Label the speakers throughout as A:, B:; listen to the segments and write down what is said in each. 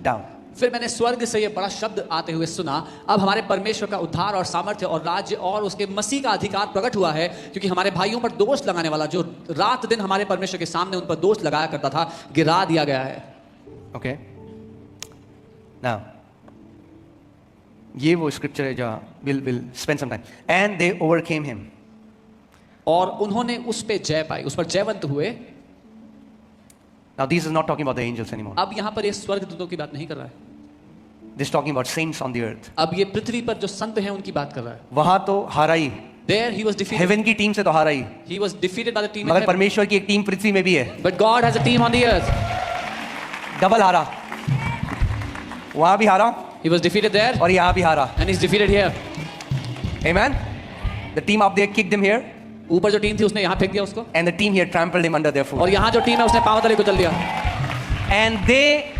A: down.
B: फिर मैंने स्वर्ग से ये बड़ा शब्द आते हुए सुना, अब हमारे परमेश्वर का उद्धार और सामर्थ्य और राज्य और उसके मसीह का अधिकार प्रकट हुआ है, क्योंकि हमारे भाइयों पर दोष लगाने वाला जो रात दिन हमारे परमेश्वर के सामने उन पर दोष लगाया करता था, गिरा दिया गया है.
A: Okay? Now, ये वो स्क्रिप्चर है जहाँ we'll spend some time. And they overcame him.
B: और उन्होंने उस पे जय पाई, उस पर जयवंत हुए.
A: Now this is not talking about the angels anymore.
B: अब यहाँ पर ये स्वर्गदूतों की बात नहीं कर रहा है.
A: This is talking about saints on the earth.
B: अब ये पृथ्वी पर जो संत हैं उनकी बात कर रहा है.
A: वहाँ तो हारा ही.
B: There he was defeated.
A: Heaven की टीम से तो हारा ही.
B: He was defeated by the team in
A: मगर
B: heaven.
A: परमेश्वर की एक टीम पृथ्वी में भी है.
B: But God has a team on the earth.
A: Double हारा. वहाँ भी हारा.
B: He was defeated there.
A: और यहाँ भी हारा.
B: And he's defeated here.
A: Amen. The team up there kicked him here.
B: ऊपर जो टीम थी उसने यहाँ फेंक दिया उसको.
A: And the team here trampled him under their foot.
B: और यहाँ जो टीम है उसने पांव तले कुचल दिया.
A: And they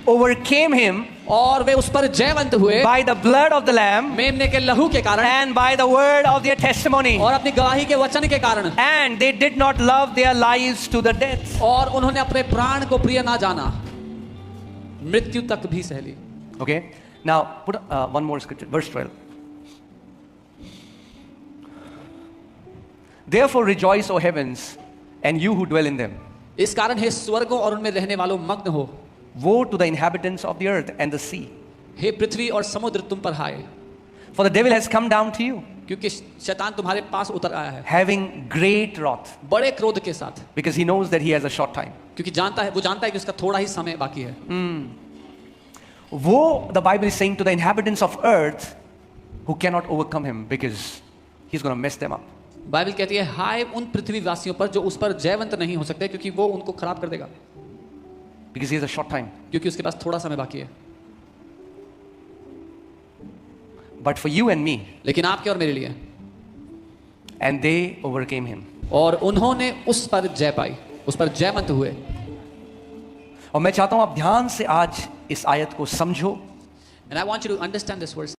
A: overcame him
B: और वे उस पर जयवंत हुए
A: by the blood of the lamb
B: मेमने के लहू के कारण
A: and by the word of their testimony.
B: और अपनी गवाही के वचन के कारण.
A: And they did not love their lives to the death.
B: और उन्होंने अपने प्राण को प्रिय ना जाना, मृत्यु तक भी सह ली.
A: Okay. Now put one more scripture, verse 12. Therefore rejoice, O heavens, and you who dwell in them.
B: इस कारण हे स्वर्गों और उनमें रहने वालों मग्न हो.
A: Woe to the inhabitants of the earth and the sea.
B: हे पृथ्वी और समुद्र तुम पर हाय,
A: For the devil has come down to you,
B: क्योंकि शैतान तुम्हारे पास उतर आया है
A: having great wrath,
B: बड़े क्रोध के साथ,
A: because he knows that he has a short time.
B: क्योंकि वो जानता है कि उसका थोड़ा ही समय बाकी है.
A: Woe, the Bible is saying, to the inhabitants of earth who cannot overcome him, because he's going to mess them up.
B: Bible कहती है हाय उन पृथ्वीवासियों पर जो उस पर जयवंत नहीं हो सकते, क्योंकि वो उनको खराब कर देगा,
A: Because he has a short time.
B: क्योंकि उसके पास थोड़ा समय बाकी है.
A: But for you and me,
B: लेकिन आपके और मेरे लिए,
A: and they overcame him.
B: और उन्होंने उस पर जय पाई, उस पर जयवंत हुए.
A: और मैं चाहता हूं आप ध्यान से आज इस आयत को समझो.
B: And I want you to understand this verse.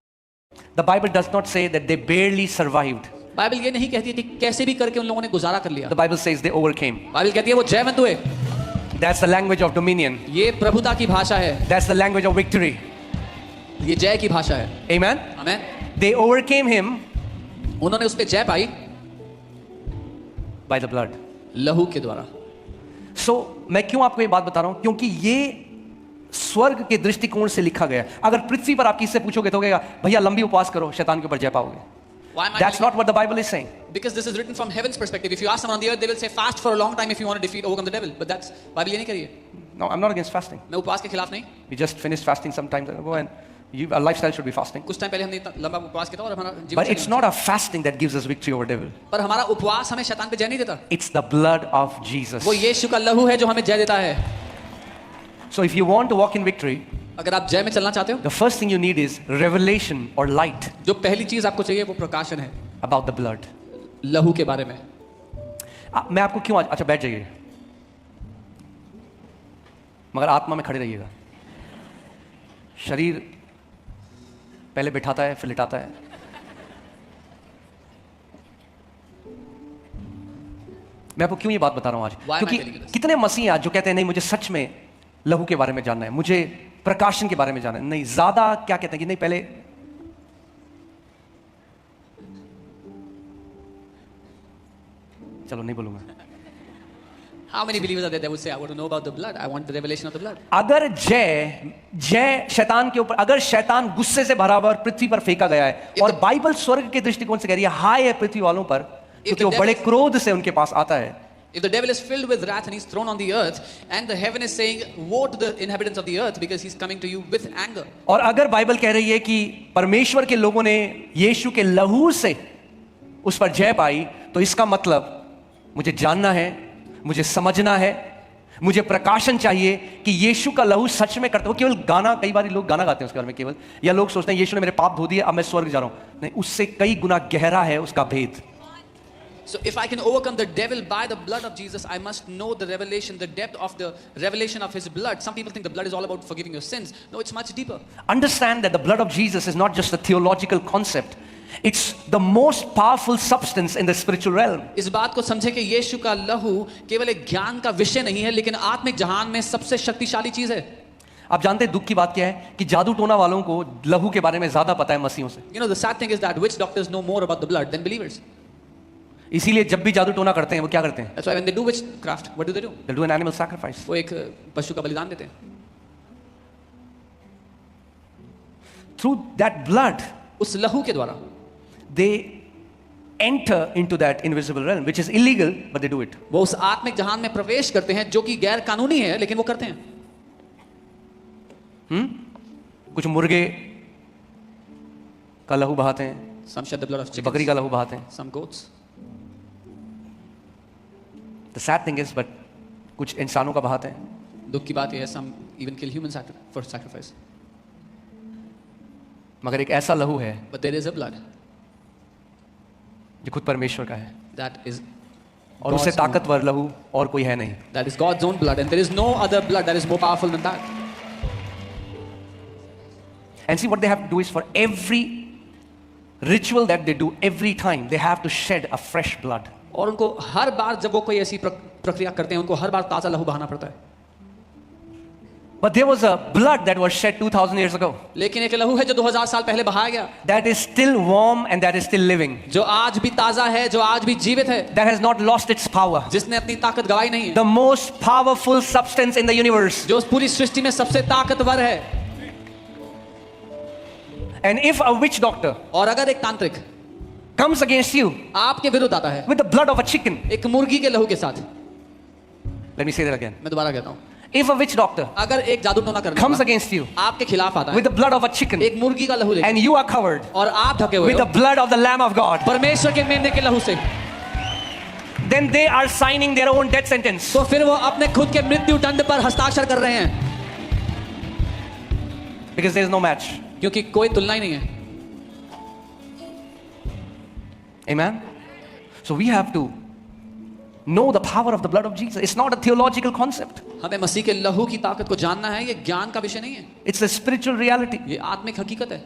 A: The Bible does not say that they barely survived.
B: Bible ये नहीं कहती कि कैसे भी करके उन लोगों ने गुजारा कर लिया.
A: The Bible says they overcame.
B: Bible कहती है वो जयवंत हुए.
A: That's the language of dominion.
B: ये प्रभुता की भाषा है.
A: That's the language of victory.
B: ये जय की भाषा है.
A: Amen.
B: Amen.
A: They overcame him
B: उन्होंने उस पे जय पाई
A: by the blood.
B: लहू के द्वारा.
A: So मैं क्यों आपको ये बात बता रहा हूं, क्योंकि ये स्वर्ग के दृष्टिकोण से लिखा गया. अगर पृथ्वी पर आप किससे पूछोगे तो कहेगा भैया लंबी उपवास करो, शैतान के ऊपर जय पाओगे.
B: Why am I
A: That's not what the Bible is saying.
B: Because this is written from heaven's perspective. If you ask someone on the earth, they will say fast for a long time if you want to overcome the devil. But that's Bible ये नहीं कह रही है.
A: No, I'm not against fasting.
B: मैं उपवास के खिलाफ नहीं.
A: We just finished fasting some time ago, and our lifestyle should be fasting.
B: कुछ टाइम पहले हमने इतना लंबा उपवास किया था और हमारा जीवन.
A: But it's not a fasting that gives us victory over devil.
B: पर हमारा उपवास हमें शैतान पे जय नहीं देता.
A: It's the blood of Jesus.
B: वो यीशु का लहू है जो हमें जय देता है.
A: So if you want to walk in victory,
B: अगर आप जय में चलना चाहते हो,
A: the first thing you need is revelation or light
B: जो पहली चीज आपको चाहिए वो प्रकाशन है
A: about the blood.
B: लहू के बारे में.
A: मैं आपको क्यों अच्छा बैठ जाइए, मगर आत्मा में खड़े रहिएगा. शरीर पहले बिठाता है फिर लिटाता है. मैं आपको क्यों ये बात बता रहा हूं आज, क्योंकि कितने मसीह आज जो कहते हैं नहीं मुझे सच में लहू के बारे में जानना है, मुझे प्रकाशन के बारे में जानना है. नहीं, ज्यादा क्या कहते हैं कि नहीं पहले चलो नहीं बोलूंगा.
B: How many believers are there that would say I want to know about the blood? I want the revelation of the blood.
A: अगर जय शैतान के ऊपर, अगर शैतान गुस्से से भरा हुआ और पृथ्वी पर फेंका गया है, और बाइबल स्वर्ग के दृष्टिकोण से कह रही है हाय है पृथ्वी वालों पर, क्योंकि वो बड़े क्रोध से उनके पास आता है.
B: If the devil is filled with wrath and he's thrown on the earth, and the heaven is saying woe to the inhabitants of the earth because he's coming to you with anger.
A: और अगर Bible कह रही है कि परमेश्वर के लोगों ने यीशु के लहू से उस पर जय पाई, तो इसका मतलब मुझे जानना है, मुझे समझना है, मुझे प्रकाशन चाहिए कि यीशु का लहू सच में करता है. वो केवल गाना, कई बार लोग गाना गाते हैं उसके बारे में केवल, या लोग सोचते हैं यीशु ने मेरे पाप धो दिए अब मैं स्वर्ग जा रहा हूं. नहीं, उससे कई गुना गहरा है उसका भेद.
B: So if I can overcome the devil by the blood of Jesus, I must know the revelation, the depth of the revelation of his blood. Some people think the blood is all about forgiving your sins. No, it's much deeper.
A: Understand that the blood of Jesus is not just a theological concept. It's the most powerful substance in the spiritual realm.
B: इस बात को समझे कि यीशु का लहू केवल एक ज्ञान का विषय नहीं है, लेकिन आत्मिक जहान में सबसे शक्तिशाली चीज है.
A: आप जानते हैं दुख की बात क्या है कि जादू टोना वालों को लहू के बारे में ज्यादा पता है मसीहों से।
B: You know, the sad thing is that witch doctors know more about the blood than believers.
A: इसीलिए जब भी जादू टोना करते हैं वो क्या करते हैं?
B: That's why when they do witchcraft, what do?
A: They'll do an animal sacrifice.
B: वो एक पशु का बलिदान देते हैं।
A: Through that blood,
B: उस लहू के द्वारा
A: they enter into that invisible realm, which is illegal, but they do it.
B: वो उस आत्मिक जहान में प्रवेश करते हैं जो कि गैर कानूनी है, लेकिन वो करते हैं।
A: कुछ मुर्गे का लहू बहाते हैं,
B: Some shed the blood of chickens,
A: बकरी का लहू बहाते हैं।
B: some goats.
A: The sad thing is, but कुछ इंसानों का बहाते हैं।
B: दुख की बात यह है, some even kill humans for sacrifice.
A: मगर एक ऐसा लहू है
B: But there is a blood
A: जो खुद परमेश्वर का है,
B: that is
A: और उससे
B: God's own.
A: ताकतवर लहू और कोई है नहीं।
B: That is God's own blood, and there is no other blood that is more powerful than that.
A: And see what they have to do is for every ritual that they do, every time they have to shed a fresh blood.
B: और उनको हर बार जब वो कोई ऐसी प्रक्रिया करते हैं, उनको हर बार ताजा लहू बहाना पड़ता है।
A: But there was a blood that was shed 2000 years ago
B: लेकिन एक लहू है जो 2000 साल पहले बहाया गया,
A: that is still warm and that is still living,
B: जो आज भी ताजा है, जो आज भी जीवित है,
A: that has not lost its power,
B: जिसने अपनी ताकत गवाई नहीं है,
A: the most powerful substance in the universe.
B: जो पूरी सृष्टि में सबसे ताकतवर है।
A: And if a witch doctor
B: और अगर एक तांत्रिक
A: comes against you
B: आपके विरुद्ध आता है
A: with the blood of a chicken,
B: एक मुर्गी के लहू के साथ,
A: let me say that again,
B: मैं दोबारा कहता हूँ,
A: if a witch doctor
B: अगर एक जादू टोना करने
A: comes
B: वाला
A: against you
B: आपके खिलाफ आता
A: with
B: है
A: the blood of a chicken
B: एक मुर्गी का लहू लेकर,
A: and you are covered
B: और आप ढके हुए
A: with the
B: हो
A: blood of the Lamb of God,
B: परमेश्वर के मेमने के लहू से,
A: then they are signing their own death sentence.
B: तो फिर वो अपने खुद के मृत्यु दंड पर हस्ताक्षर कर रहे हैं,
A: Because there is no match.
B: क्योंकि कोई तुलना ही नहीं है।
A: Amen? So we have to know the power of the blood of Jesus. It's not a theological concept.
B: हमें मसीह के लहू की ताकत को जानना है, ये ज्ञान का विषय नहीं है,
A: It's a spiritual reality.
B: ये आत्मिक हकीकत है।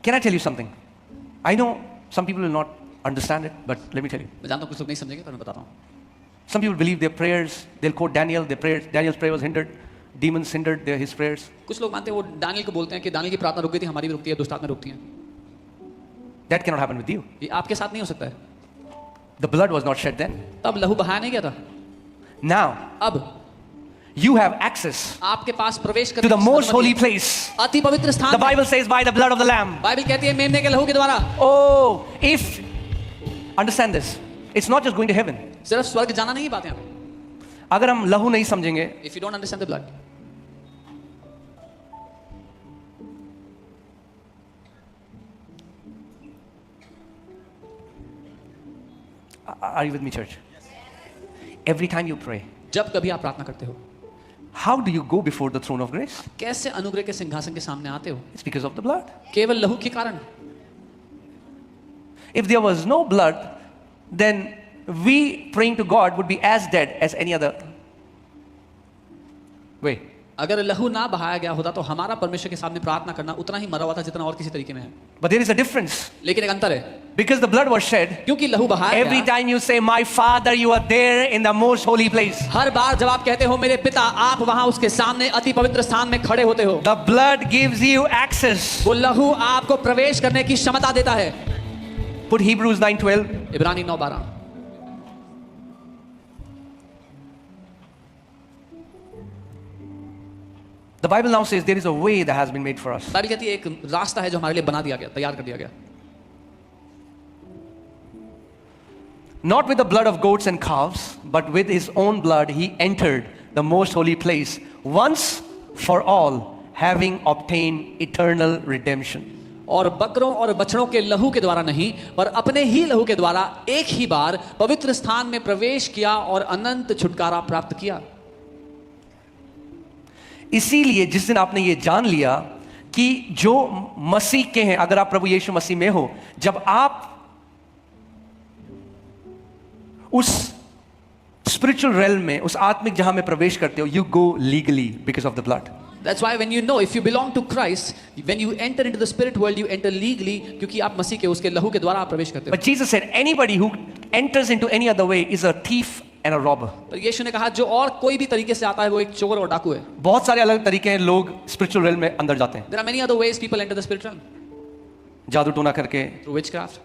A: Can I tell you something? I know some people will not understand it, but let me tell you.
B: मैं जानता हूँ कुछ लोग नहीं समझेंगे, पर मैं बताता हूँ।
A: Some people believe their prayers, they'll quote Daniel, their prayers, Daniel's prayer was hindered, demons hindered his prayers.
B: कुछ लोग मानते हैं, वो दानियल को बोलते हैं कि दानियल की प्रार्थना रुक गई थी, हमारी भी रुकती है, दुष्ट आत्मा रुकती है।
A: That cannot happen with you.
B: ये आपके साथ नहीं हो सकता है।
A: The blood was not shed then.
B: तब लहू बहाया नहीं गया था।
A: Now,
B: अब
A: you have access
B: आपके पास प्रवेश
A: to
B: करने
A: the
B: की
A: most
B: अनुमति
A: holy
B: है।
A: place.
B: अति पवित्र
A: The
B: स्थान है।
A: Bible says by the blood of the Lamb.
B: Bible कहती है मेमने के लहू के द्वारा।
A: Oh, if, understand this, it's not just going to heaven.
B: सिर्फ स्वर्ग जाना नहीं बात है।
A: अगर हम लहू नहीं समझेंगे,
B: If you don't understand the blood,
A: are you with me, church? Every time you pray,
B: जब कभी आप प्रार्थना करते हो,
A: how do you go before the throne of grace?
B: कैसे अनुग्रह के सिंहासन के सामने आते हो?
A: It's because of the blood.
B: केवल लहू के कारण।
A: If there was no blood, then we praying to God would be as dead as any other way.
B: अगर लहू ना बहाया गया होता तो हमारा परमेश्वर के सामने प्रार्थना करना उतना ही मरा हुआ था जितना और किसी तरीके में है।
A: But there is a difference.
B: लेकिन एक अंतर है,
A: Because the blood was shed,
B: क्योंकि लहू बहाया
A: every
B: गया,
A: time you say, My Father, you are there in the most holy place.
B: हर बार जब आप कहते हो मेरे पिता, आप वहां उसके सामने अति पवित्र स्थान में खड़े होते हो।
A: The blood gives you access.
B: वो लहू आपको प्रवेश करने की क्षमता देता है।
A: Put Hebrews 9:12.
B: इब्रानी 9:12।
A: The Bible now says there is a way that has been made for us.
B: Bible कहती है एक रास्ता है जो हमारे लिए बना दिया गया, तैयार कर दिया गया।
A: Not with the blood of goats and calves, but with his own blood he entered the most holy place once for all, having obtained eternal redemption.
B: और बकरों और बछड़ों के लहू के द्वारा नहीं, पर अपने ही लहू के द्वारा एक ही बार पवित्र स्थान में प्रवेश किया और अनंत छुटकारा प्राप्त किया।
A: इसीलिए जिस दिन आपने ये जान लिया कि जो मसीह के हैं, अगर आप प्रभु यीशु मसीह में हो, जब आप उस स्पिरिचुअल रेल्म में, उस आत्मिक जहां में प्रवेश करते हो, you go legally because of the blood.
B: That's why when you know if you belong to Christ, when you enter into the spirit world, you enter legally, क्योंकि आप मसीह के उसके लहू के द्वारा आप प्रवेश करते हो.
A: But Jesus said, anybody who enters into any other way is a thief and a robber.
B: पर यीशु ने कहा जो और कोई भी तरीके से आता है वो एक चोर और डाकू है.
A: बहुत सारे अलग तरीके हैं लोग स्पिरिचुअल realm में अंदर जाते हैं.
B: There are many other ways people enter the spirit realm.
A: जादू टोना करके,
B: Through witchcraft.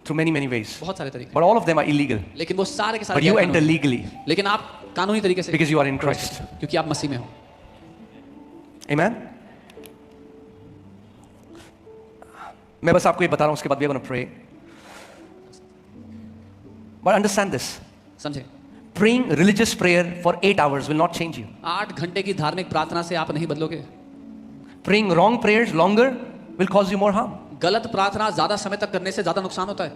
A: through many ways.
B: बहुत सारे तरीके.
A: But all of them are illegal.
B: लेकिन वो सारे के सारे
A: But you
B: गैर-कानूनी
A: enter
B: हैं.
A: legally
B: लेकिन आप कानूनी तरीके से
A: because you are in Christ.
B: क्योंकि आप मसीह में हो.
A: Amen. मैं बस आपको ये बता रहा हूँ, उसके बाद we are going to pray. But understand this.
B: समझे?
A: Praying religious prayer for 8 hours will not change you.
B: 8 घंटे की धार्मिक प्रार्थना से आप नहीं बदलोगे.
A: Praying wrong prayers longer will cause you more harm.
B: गलत प्रार्थना ज्यादा समय तक करने से ज्यादा नुकसान होता है.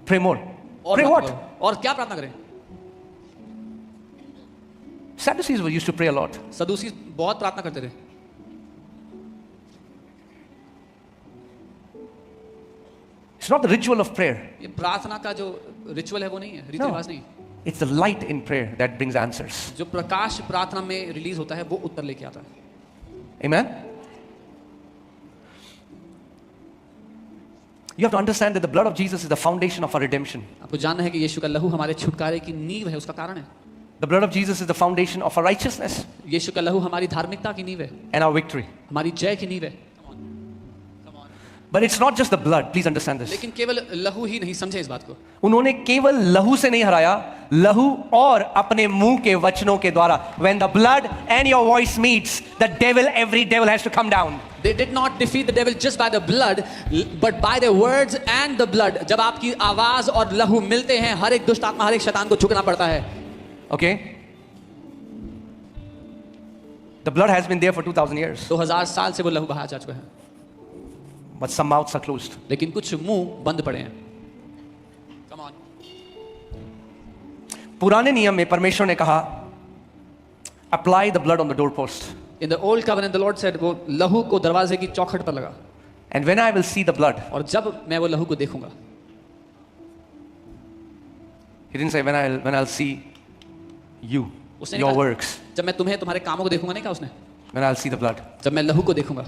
A: Pray more.
B: और
A: Pray
B: मत
A: what?
B: करो. और क्या प्रार्थना करें?
A: Sadducees were used to pray a lot.
B: सदूसी बहुत प्रार्थना करते थे.
A: It's not the ritual of prayer.
B: ये प्रार्थना का जो रिचुअल है वो नहीं है, रीति
A: No.
B: रिवाज नहीं.
A: It's the light in prayer that brings answers.
B: जो प्रकाश प्रार्थना में रिलीज होता है वो उत्तर लेके आता है.
A: Amen. You have to understand that the blood of Jesus is the foundation of our redemption.
B: आपको जानना है कि यीशु का लहू हमारे छुटकारे की नींव है, उसका कारण है.
A: The blood of Jesus is the foundation of our righteousness
B: यीशु का लहू हमारी धार्मिकता की नींव है,
A: and our victory.
B: हमारी जय की नींव है.
A: But it's not just the blood. Please understand this.
B: लेकिन केवल लहू ही नहीं, समझे इस बात को.
A: उन्होंने केवल लहू से नहीं हराया, लहू और अपने मुंह के वचनों के द्वारा. When the blood and your voice meets, the devil, every devil has to come down.
B: They did not defeat the devil just by the blood, but by their words and the blood. जब आपकी आवाज और लहू मिलते हैं, हर एक दुष्ट आत्मा, हर एक शैतान को झुकना पड़ता है.
A: Okay? The blood has been there for 2000 years.
B: 2000 साल से वो लहू बहाया जा चुका है.
A: But some mouths are closed.
B: लेकिन कुछ मुंह बंद पड़े हैं. Come on.
A: पुराने नियम में परमेश्वर ने कहा, apply the blood on the doorpost.
B: In the old covenant, the Lord said, वो लहू को दरवाजे की चौखट पर लगा.
A: And when I will see the blood,
B: और जब मैं वो लहू को देखूंगा.
A: he didn't say when I'll see you,
B: उसने
A: your
B: कहा,
A: works.
B: जब मैं तुम्हें तुम्हारे कामों को देखूंगा नहीं कहा उसने.
A: When I'll see the blood.
B: जब मैं लहू को देखूंगा.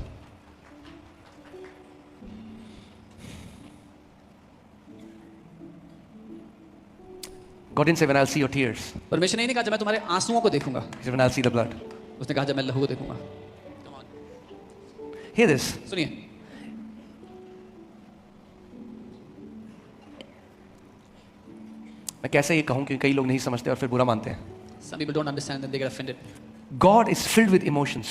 A: God didn't say when I'll see your tears.
B: परमेश्वर ने नहीं कहा जब मैं तुम्हारे आंसुओं को देखूंगा.
A: He said when I'll see the blood.
B: उसने कहा जब मैं लहू को देखूंगा.
A: Hear this.
B: सुनिए.
A: मैं कैसे ये कहूँ क्योंकि कई लोग नहीं समझते और फिर बुरा मानते हैं.
B: Some people don't understand and they get offended.
A: God is filled with emotions.